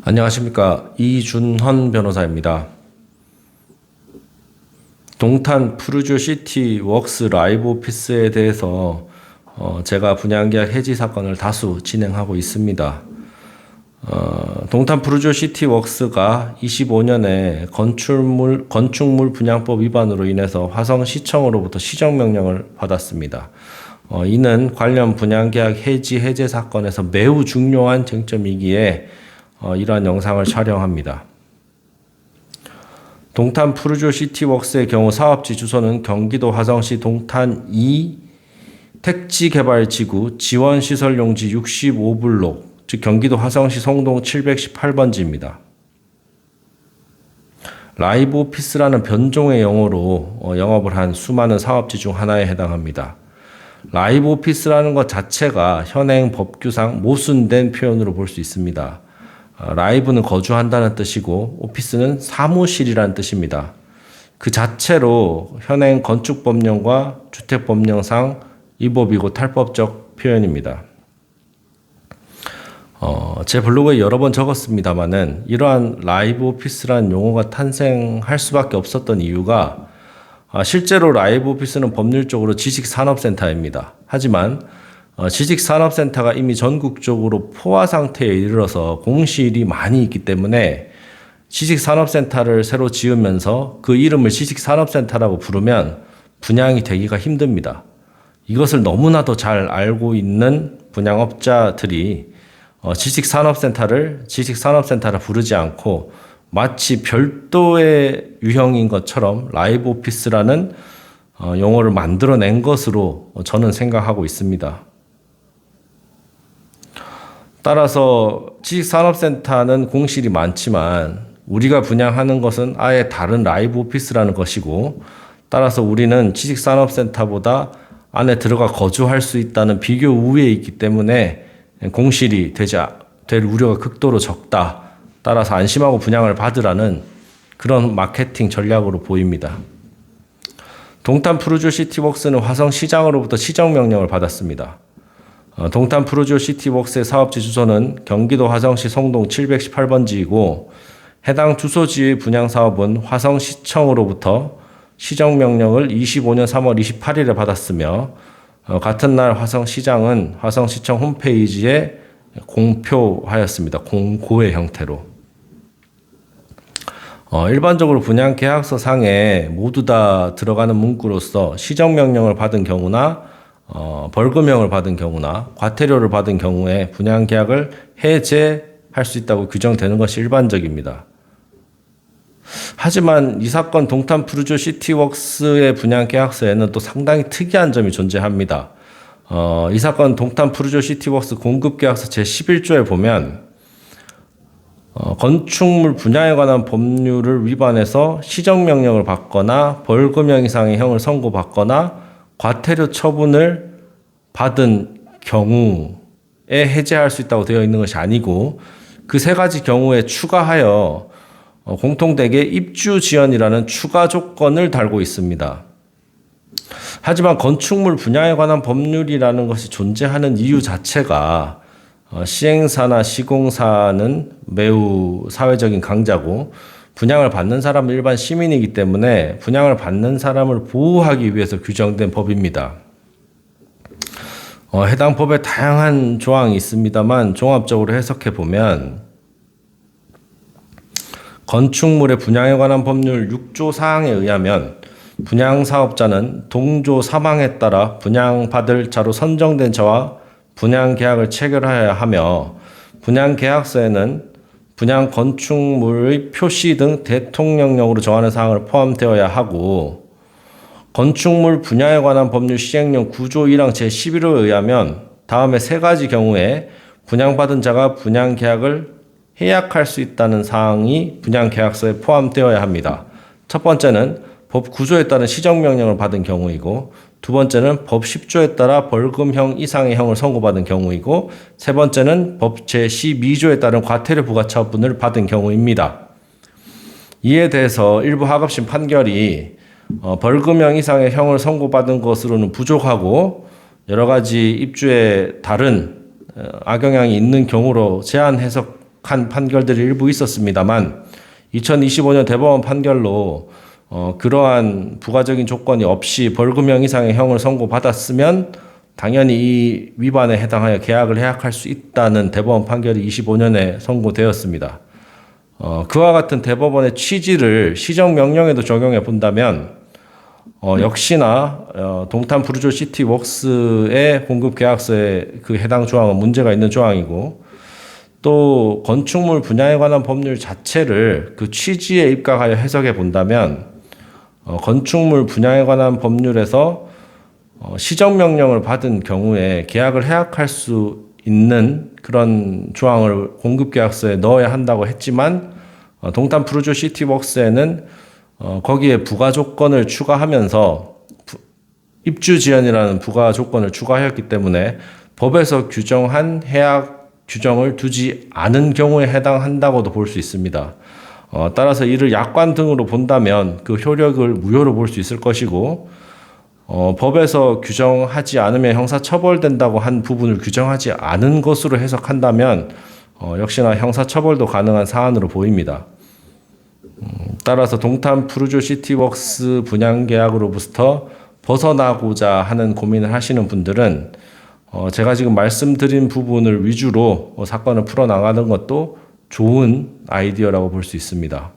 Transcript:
안녕하십니까. 이준헌 변호사입니다. 동탄 푸르조시티 웍스 라이브 오피스에 대해서 제가 분양계약 해지 사건을 다수 진행하고 있습니다. 동탄 푸르조시티 웍스가 25년에 건축물 분양법 위반으로 인해서 화성시청으로부터 시정명령을 받았습니다. 이는 관련 분양계약 해제 사건에서 매우 중요한 쟁점이기에 이러한 영상을 촬영합니다. 동탄 푸르조시티웍스의 경우 사업지 주소는 경기도 화성시 동탄 2 택지개발지구 지원시설용지 65블록, 즉 경기도 화성시 송동 718번지입니다. 라이브 오피스라는 변종의 용어로 영업을 한 수많은 사업지 중 하나에 해당합니다. 라이브 오피스라는 것 자체가 현행 법규상 모순된 표현으로 볼 수 있습니다. 라이브는 거주한다는 뜻이고 오피스는 사무실이라는 뜻입니다. 그 자체로 현행 건축법령과 주택법령상 위법이고 탈법적 표현입니다. 제 블로그에 여러 번 적었습니다만은 이러한 라이브 오피스라는 용어가 탄생할 수밖에 없었던 이유가 실제로 라이브 오피스는 법률적으로 지식산업센터입니다. 하지만 지식산업센터가 이미 전국적으로 포화 상태에 이르러서 공실이 많이 있기 때문에 지식산업센터를 새로 지으면서 그 이름을 지식산업센터라고 부르면 분양이 되기가 힘듭니다. 이것을 너무나도 잘 알고 있는 분양업자들이 지식산업센터를 지식산업센터라 부르지 않고 마치 별도의 유형인 것처럼 라이브 오피스라는 용어를 만들어낸 것으로 저는 생각하고 있습니다. 따라서 지식산업센터는 공실이 많지만 우리가 분양하는 것은 아예 다른 라이브 오피스라는 것이고, 따라서 우리는 지식산업센터보다 안에 들어가 거주할 수 있다는 비교 우위에 있기 때문에 공실이 될 우려가 극도로 적다. 따라서 안심하고 분양을 받으라는 그런 마케팅 전략으로 보입니다. 동탄 푸르조시티웍스는 화성시장으로부터 시정명령을 받았습니다. 동탄 푸르조시티웍스의 사업지 주소는 경기도 화성시 송동 718번지이고 해당 주소지의 분양사업은 화성시청으로부터 시정명령을 25년 3월 28일에 받았으며 같은 날 화성시장은 화성시청 홈페이지에 공표하였습니다. 공고의 형태로. 일반적으로 분양계약서 상에 모두 다 들어가는 문구로서 시정명령을 받은 경우나 벌금형을 받은 경우나 과태료를 받은 경우에 분양계약을 해제할 수 있다고 규정되는 것이 일반적입니다. 하지만 이 사건 동탄 푸르조시티웍스의 분양계약서에는 또 상당히 특이한 점이 존재합니다. 이 사건 동탄 푸르조시티웍스 공급계약서 제11조에 보면 건축물 분양에 관한 법률을 위반해서 시정명령을 받거나 벌금형 이상의 형을 선고받거나 과태료 처분을 받은 경우에 해제할 수 있다고 되어 있는 것이 아니고 그 세 가지 경우에 추가하여 공통되게 입주 지연이라는 추가 조건을 달고 있습니다. 하지만 건축물 분양에 관한 법률이라는 것이 존재하는 이유 자체가 시행사나 시공사는 매우 사회적인 강자고 분양을 받는 사람은 일반 시민이기 때문에 분양을 받는 사람을 보호하기 위해서 규정된 법입니다. 해당 법에 다양한 조항이 있습니다만 종합적으로 해석해 보면 건축물의 분양에 관한 법률 6조 사항에 의하면 분양사업자는 동조 사망에 따라 분양받을 자로 선정된 자와 분양계약을 체결하여야 하며 분양계약서에는 분양 건축물의 표시 등 대통령령으로 정하는 사항을 포함되어야 하고 건축물 분양에 관한 법률 시행령 9조 1항 제11호에 의하면 다음의 세 가지 경우에 분양받은 자가 분양계약을 해약할 수 있다는 사항이 분양계약서에 포함되어야 합니다. 첫 번째는 법 9조에 따른 시정명령을 받은 경우이고 두 번째는 법 10조에 따라 벌금형 이상의 형을 선고받은 경우이고 세 번째는 법 제12조에 따른 과태료 부과 처분을 받은 경우입니다. 이에 대해서 일부 하급심 판결이 벌금형 이상의 형을 선고받은 것으로는 부족하고 여러 가지 입주에 다른 악영향이 있는 경우로 제한 해석 해석한 판결들이 일부 있었습니다만 2025년 대법원 판결로 그러한 부가적인 조건이 없이 벌금형 이상의 형을 선고받았으면 당연히 이 위반에 해당하여 계약을 해약할 수 있다는 대법원 판결이 25년에 선고되었습니다. 그와 같은 대법원의 취지를 시정명령에도 적용해 본다면 역시나 동탄 브루조 시티웍스의 공급 계약서에 그 해당 조항은 문제가 있는 조항이고 또 건축물 분야에 관한 법률 자체를 그 취지에 입각하여 해석해 본다면 건축물 분야에 관한 법률에서 시정명령을 받은 경우에 계약을 해약할 수 있는 그런 조항을 공급계약서에 넣어야 한다고 했지만 동탄 브루조 시티웍스에는 거기에 부가 조건을 추가하면서 입주 지연이라는 부가 조건을 추가하였기 때문에 법에서 규정한 해약 규정을 두지 않은 경우에 해당한다고도 볼 수 있습니다. 따라서 이를 약관 등으로 본다면 그 효력을 무효로 볼 수 있을 것이고 법에서 규정하지 않으면 형사처벌된다고 한 부분을 규정하지 않은 것으로 해석한다면 역시나 형사처벌도 가능한 사안으로 보입니다. 따라서 동탄 브루조 시티웍스 분양계약으로부터 벗어나고자 하는 고민을 하시는 분들은 제가 지금 말씀드린 부분을 위주로 사건을 풀어나가는 것도 좋은 아이디어라고 볼 수 있습니다.